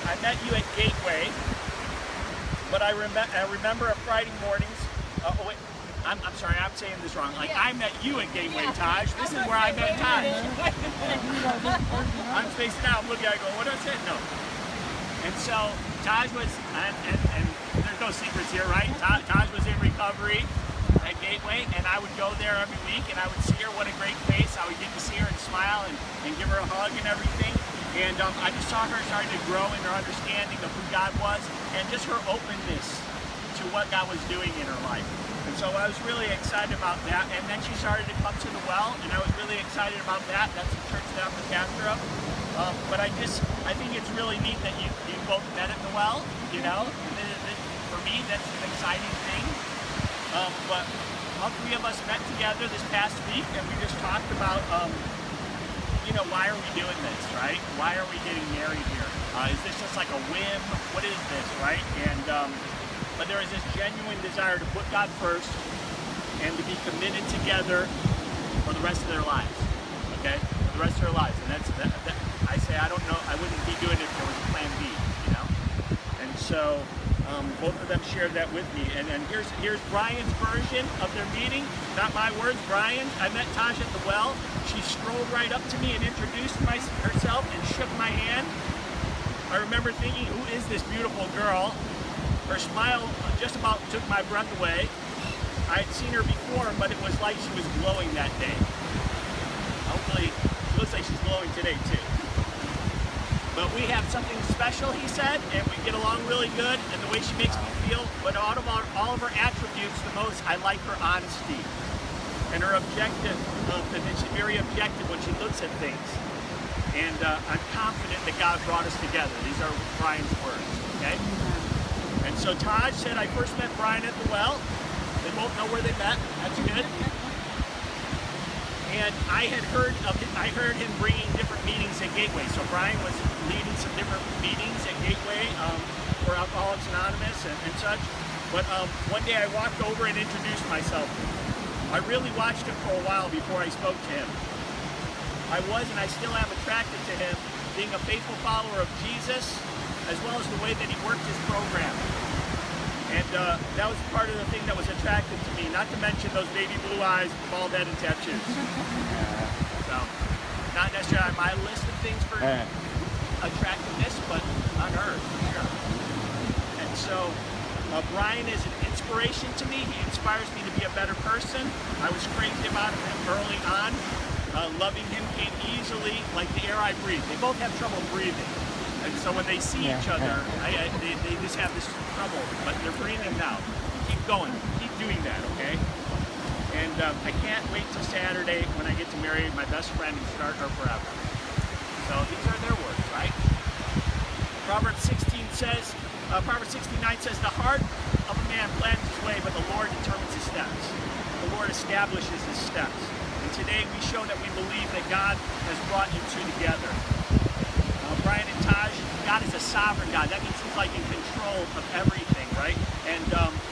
I met you at Gateway, but I remember at Friday mornings. Oh wait, I'm sorry, I'm saying this wrong. Like I met you at Gateway, Taj. This is where I met Taj. I'm spacing out. I'm looking at it going, what did I say? No. And so Taj was, and there's no secrets here, right? Taj was in recovery at Gateway, and I would go there every week, and I would see her. What a great face! I would get to see her and smile and give her a hug and everything. And I just saw her starting to grow in her understanding of who God was, and just her openness to what God was doing in her life. And so I was really excited about that. And then she started to come to the well, and I was really excited about that. That's the church that I'm the pastor of. But I think it's really neat that you both met at the well. You know, for me, that's an exciting thing. But all three of us met together this past week, and we just talked about, you know, why are we doing this, right? Why are we getting married here? Is this just like a whim? What is this, right? And but there is this genuine desire to put God first and to be committed together for the rest of their lives, okay? For the rest of their lives. And that's I say, I don't know, I wouldn't be doing it if there was a plan B, you know? And so both of them shared that with me. And then here's Brian's version of their meeting. Not my words, Brian. I met Taj at the well. She strolled right up to me and introduced herself and shook my hand. I remember thinking, who is this beautiful girl? Her smile just about took my breath away. I had seen her before, but it was like she was glowing that day. Hopefully, it looks like she's glowing today too. But we have something special, he said, and we get along really good, and the way she makes me feel, but out of all of her attributes, the most, I like her honesty. And her objective, and she's very objective when she looks at things. And I'm confident that God brought us together. These are Brian's words, okay? And so Taj said, I first met Brian at the well. They both know where they met. That's good. And I heard him bringing different meetings at Gateway. So Brian was leading some different meetings at Gateway for Alcoholics Anonymous and such. But one day I walked over and introduced myself. I really watched him for a while before I spoke to him. I was and I still am attracted to him, being a faithful follower of Jesus, as well as the way that he worked his program. And that was part of the thing that was attractive to me, not to mention those baby blue eyes, bald head, and tattoos. So, not necessarily on my list of things for attractiveness, but on hers, for sure. And so, Brian is an inspiration to me. He inspires me to be a better person. I was crazy about him early on. Loving him came easily, like the air I breathe. They both have trouble breathing. And so when they see each other, they just have this trouble, but they're breathing now. Keep going, keep doing that, okay? And I can't wait till Saturday when I get to marry my best friend and start her forever. So these are their words, right? Proverbs 69 says, the heart of a man plans his way, but the Lord determines his steps. The Lord establishes his steps. And today we show that we believe that God has brought you two together. Brian and Taj, God is a sovereign God. That means he's like in control of everything, right? And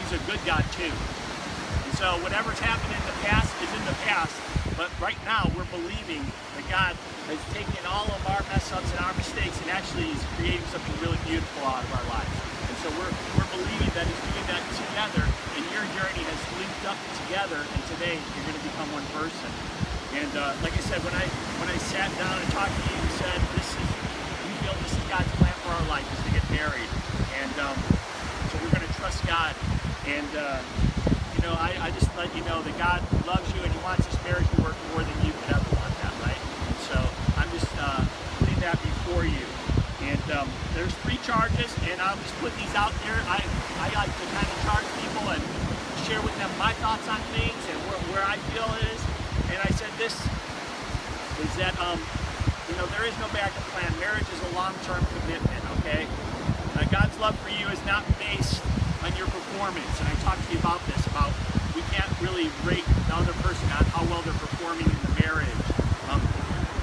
he's a good God too. And so whatever's happened in the past is in the past, but right now we're believing that God has taken all of our mess ups and our mistakes and actually is creating something really beautiful out of our lives. And so we're believing that he's doing that together, and your journey has linked up together, and today you're going to become one person. And like I said, when I sat down and talked to you, you said this is God's plan for our life, is to get married. And so we're going to trust God. And, you know, I just let you know that God loves you and he wants this marriage to work more than you could ever want that, right? And so I'm just putting that before you. And there's 3 charges, and I'll just put these out there. I like to kind of charge people and share with them my thoughts on things and where I feel it is. And I said this, is that, you know, there is no backup plan. Marriage is a long-term commitment, okay? God's love for you is not based on your performance. And I talked to you about this, about we can't really rate the other person on how well they're performing in the marriage.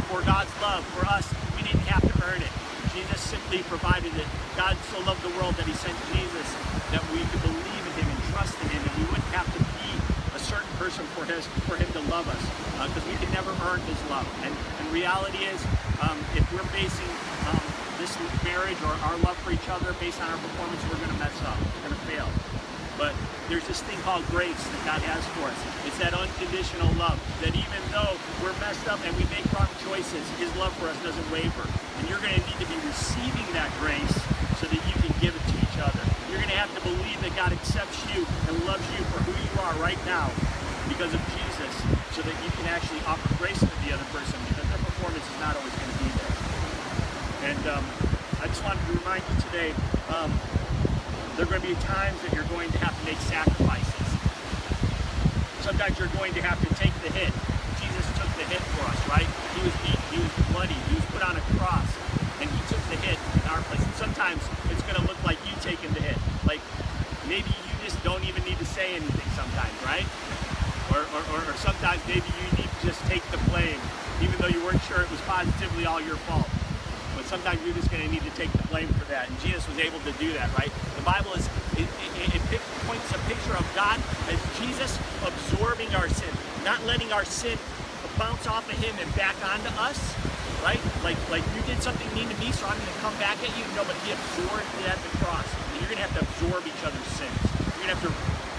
For God's love, for us, we didn't have to earn it. Jesus simply provided it. God so loved the world that he sent Jesus that we could believe in him and trust in him, and we wouldn't have to be a certain person for him to love us, because we could never earn his love. And reality is, if we're basing this marriage or our love for each other based on our performance, we're going to mess up. We're going to fail. But there's this thing called grace that God has for us. It's that unconditional love, that even though we're messed up and we make wrong choices, his love for us doesn't waver. And you're going to need to be receiving that grace so that you can give it to each other. You're going to have to believe that God accepts you and loves you for who you are right now because of Jesus, so that you can actually offer grace to the other person, because their performance is not always going to be there. And I just wanted to remind you today, there are going to be times that you're going to have to make sacrifices. Sometimes you're going to have to take the hit. Jesus took the hit for us, right? He was beaten, he was bloody, he was put on a cross, and he took the hit in our place. And sometimes it's going to look like you taking the hit. Like, maybe you just don't even need to say anything sometimes, right? Or sometimes maybe you need to just take the blame, even though you weren't sure it was positively all your fault. But sometimes you're just going to need to take the blame for that. And Jesus was able to do that, right? The Bible is, it points a picture of God as Jesus absorbing our sin, not letting our sin bounce off of him and back onto us, right? Like you did something mean to me, so I'm going to come back at you. No, but he absorbed it at the cross. And you're going to have to absorb each other's sins. You're going to have to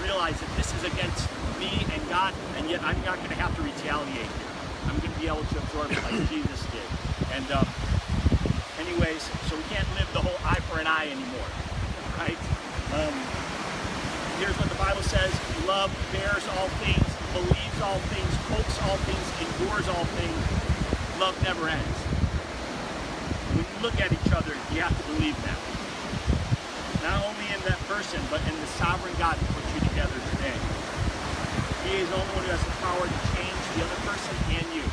realize that this is against me and God, and yet I'm not going to have to retaliate here. I'm going to be able to absorb it like Jesus did. And anyways, so we can't live the whole eye for an eye anymore, right? Here's what the Bible says: love bears all things, believes all things, hopes all things, endures all things. Love never ends. When you look at each other, you have to believe that. Not only in that person, but in the sovereign God who put you together today. He is the only one who has the power to change the other person and you,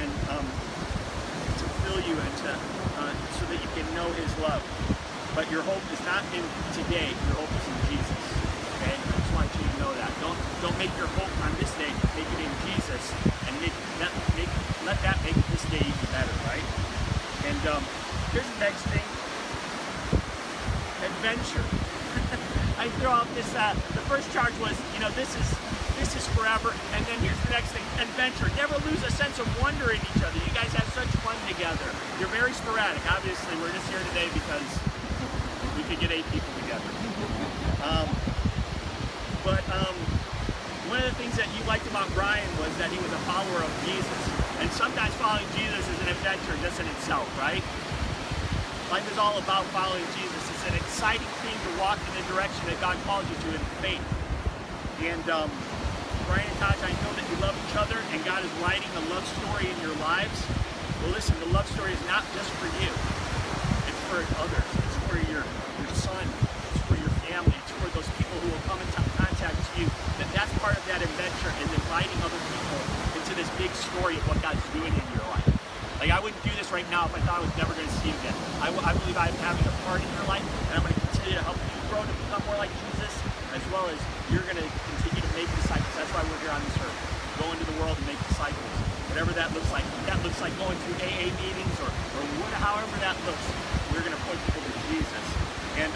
and to fill you, and to so that you can know his love. But your hope is not in today. Your hope is in Jesus. Okay? I just want you to know that. Don't make your hope on this day. Make it in Jesus, and let that make this day even better, right? And here's the next thing: adventure. I throw out this. The first charge was, this is forever, and then here's the next thing: adventure. Never lose a sense of wonder in each other. You guys have such fun together. You're very sporadic. Obviously, we're just here today because we could get 8 people together. But one of the things that you liked about Brian was that he was a follower of Jesus, and sometimes following Jesus is an adventure just in itself, right? Life is all about following Jesus. It's an exciting thing to walk in the direction that God called you to in faith. And Brian and Taj, I know that you love each other, and God is writing a love story in your lives. Well, listen, the love story is not just for you. It's for others. It's for your son. It's for your family. It's for those people who will come in contact with you. That's part of that adventure, is inviting other people into this big story of what God's doing in your life. Like, I wouldn't do this right now if I thought I was never going to see you again. I believe I'm having a part in your life, and I'm going to continue to help you grow to become more like Jesus, as well as you're going to continue to make disciples. That's why we're here on this earth. Go into the world and make disciples. Whatever that looks like. If that looks like going through AA meetings or however that looks, we're going to point people to Jesus. And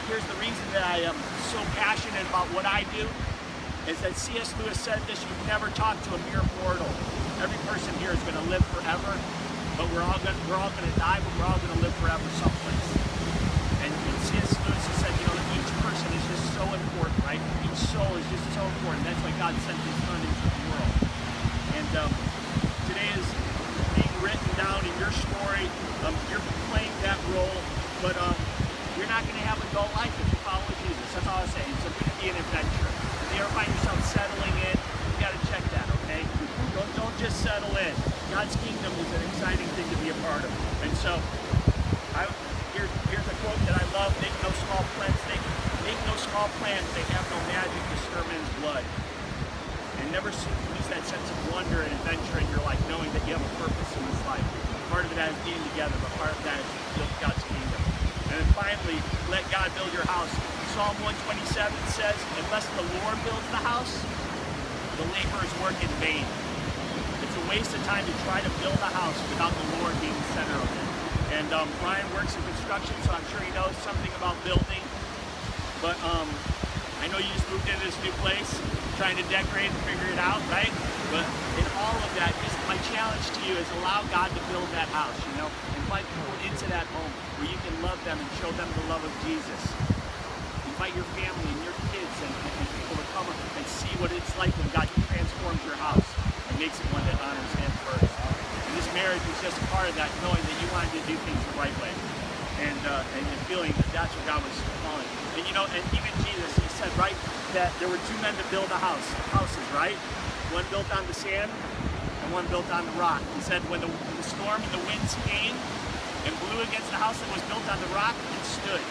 here's the reason that I am so passionate about what I do, is that C.S. Lewis said this: you never talk to a mere mortal. Every person here is going to live forever, but we're all going to die, but we're all going to live forever someplace. And C.S. Lewis has said, each person is just so important, right? Each soul is just so important. That's why God sent his son into the world. And today is being written down in your story. You're playing that role, but you're not going to have a dull life if you follow Jesus. That's all I'm saying. It's going to be an adventure. If you ever find yourself settling in, you got to check that, okay? Don't just settle in. God's kingdom is an exciting thing to be a part of. And so, here's a quote that I love: make no small plans, they have no magic to stir men's blood. And never lose that sense of wonder and adventure in your life, knowing that you have a purpose in this life. Part of that is being together, but part of that is to build God's kingdom. And then finally, let God build your house. Psalm 127 says, unless the Lord builds the house, the laborers work in vain. It's a waste of time to try to build a house without the Lord being the center of it. And Brian works in construction, so I'm sure he knows something about building. But I know you just moved into this new place. trying to decorate and figure it out, right? But in all of that, just my challenge to you is allow God to build that house, invite people into that home where you can love them and show them the love of Jesus. Invite your family and your kids and people to come and see what it's like when God transforms your house and makes it one that honors Him first. And this marriage was just a part of that, knowing that you wanted to do things the right way. And feeling that that's what God was calling. And and even Jesus, He said, right, that there were two men to build houses, right? One built on the sand and one built on the rock. He said when the storm and the winds came and blew against the house that was built on the rock, it stood.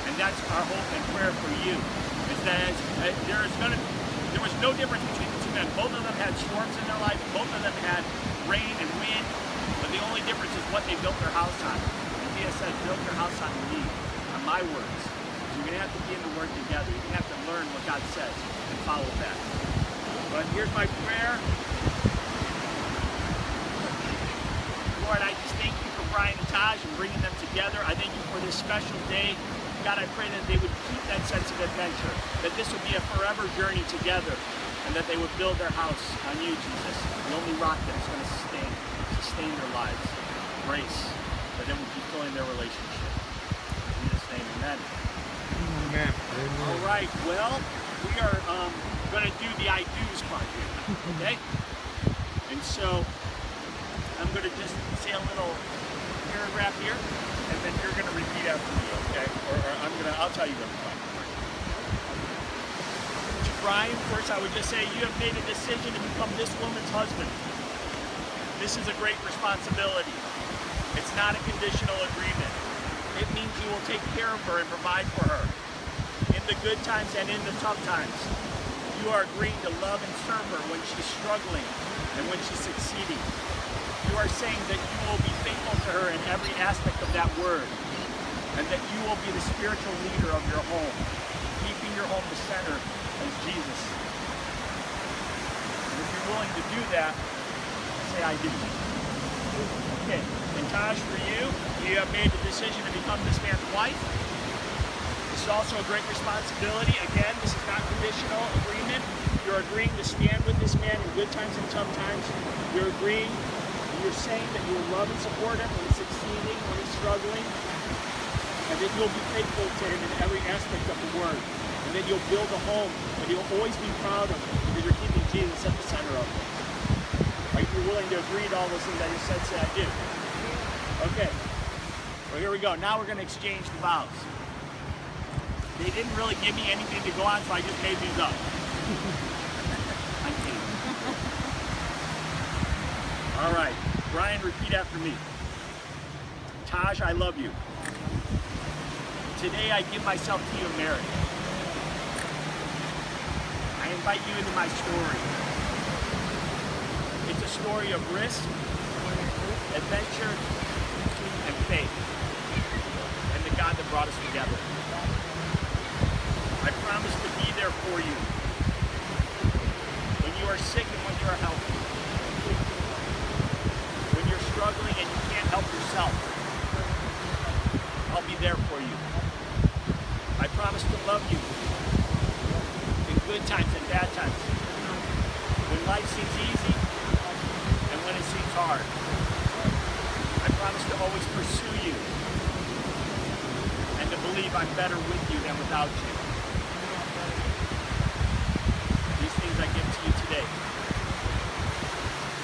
And that's our hope and prayer for you, is that there was no difference between the two men. Both of them had storms in their life, both of them had rain and wind, but the only difference is what they built their house on. Jesus said, build your house on me, on my words. You're going to have to be in the Word together. You're going to have to learn what God says and follow that. But here's my prayer. Lord, I just thank you for Brian and Taj and bringing them together. I thank you for this special day. God, I pray that they would keep that sense of adventure, that this would be a forever journey together, and that they would build their house on you, Jesus, the only rock that's going to sustain their lives. Grace, that they would be fulfilling their relationship. In Jesus' name, amen. Amen. All right, well, we are going to do the I do's part here, okay? And so I'm going to just say a little paragraph here, and then you're going to repeat after me, okay? Or I'll tell you what I'm talking about. To Brian, first I would just say you have made a decision to become this woman's husband. This is a great responsibility. It's not a conditional agreement. It means you will take care of her and provide for her. In the good times and in the tough times. You are agreeing to love and serve her when she's struggling and when she's succeeding. You are saying that you will be faithful to her in every aspect of that word, and that you will be the spiritual leader of your home, keeping your home the center as Jesus. And if you're willing to do that, say I do. Okay, and Taj, for you, you have made the decision to become this man's wife. This is also a great responsibility. Again, this is not conditional agreement. You're agreeing to stand with this man in good times and tough times. You're agreeing, you're saying that you will love and support him when he's succeeding, when he's struggling, and that you'll be faithful to him in every aspect of the word, and that you'll build a home that he'll always be proud of, because you're keeping Jesus at the center of it. Like, you're willing to agree to all those things I just said, say I do. Okay, well here we go. Now we're going to exchange the vows. They didn't really give me anything to go on, so I just made these up. I'm kidding. All right, Brian, repeat after me. Taj, I love you. Today I give myself to you in marriage. I invite you into my story. It's a story of risk, adventure, and faith, and the God that brought us together. I promise to be there for you when you are sick and when you are healthy, when you're struggling and you can't help yourself. I'll be there for you. I promise to love you in good times and bad times, when life seems easy and when it seems hard. I promise to always pursue you and to believe I'm better with you than without you. These things I give to you today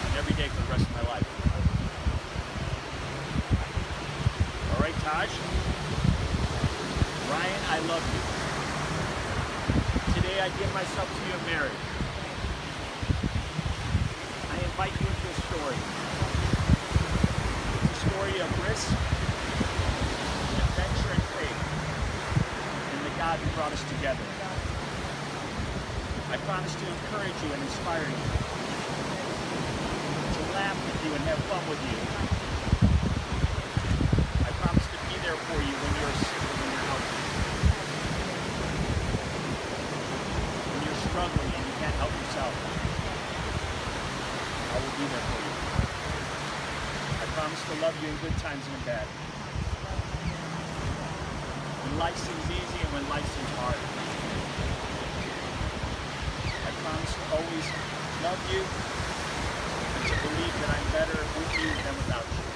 and every day for the rest of my life. All right, Taj? Brian, I love you. Today I give myself to you in marriage. I invite you into a story. It's a story of risk, adventure, and faith, and the God who brought us together. I promise to encourage you and inspire you, to laugh with you and have fun with you. I promise to be there for you when you're sick and when you're healthy. When you're struggling and you can't help yourself, I will be there for you. I promise to love you in good times and in bad. When life seems easy and when life seems hard. I always love you and to believe that I'm better with you than without you.